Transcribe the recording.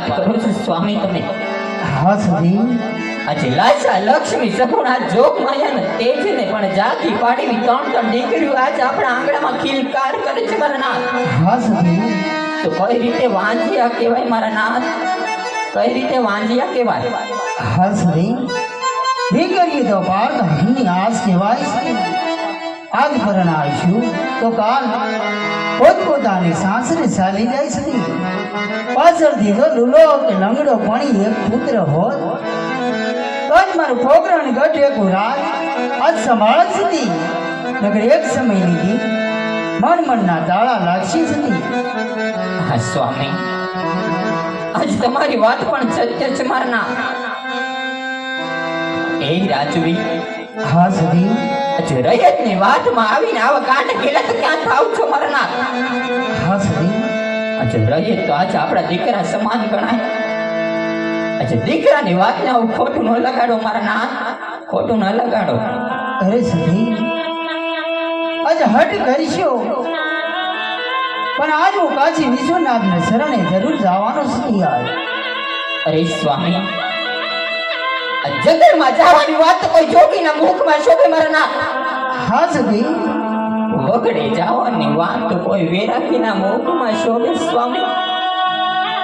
વાત કરો છો સ્વામી તમે? હા સતી. આજે લાશા લક્ષ્મી સગુણા જોગ માયા ને તેજને પણ જાગી પાડીવી ત્રણ દીકરીઓ આજ આપણા આંગણામાં ખીલકાર કરે છે મારા નાથ. હા સતી. તો કઈ રીતે વાંજિયા કહેવાય મારા નાથ? કઈ રીતે વાંજિયા કહેવાય? હા સતી. દીકરીઓ તો પારધામની આસ કહેવાય છે. આજ પરણાવીશું તો કાલ પોતપોતાની સાસરે ચાલી જાય છે. પાછળથી જો લૂલો કે લંગડો પણ એક પુત્ર હોત તો જ મારું છોકરાને ગઢ એક રાત આજ સંભાળ હતી. નગર એક સમય લીધી મનના તાળા લાગશી હતી. હા સ્વામી, આજ તમારી વાત પણ સત્ય છે મારા નાથ. એ રાજવી, હા સતી. આજે રયતની વાતમાં આવીને આવા કાંડ કેલા તો ક્યાં થાવ છો મારા નાથ? હા સતી. આજે રયત તો આજે આપણા દીકરા સમાન ગણાય. આજે દીકરાની વાતને આવું ખોટું ન લગાડો મારા નાથ, ખોટું ન લગાડો. અરે સતી, આજ હટ કરશો પણ આજ હું કાશી વિશ્વનાથને શરણે જરૂર જવાનો છું યાર. અરે સ્વામી, આ જંગલમાં જવાની વાત તો કોઈ જોગીના મુખમાં શોભે મારા નાથ. હા સતી. વગડે જવાની વાત તો કોઈ વેરાગીના મુખમાં શોભે સ્વામી.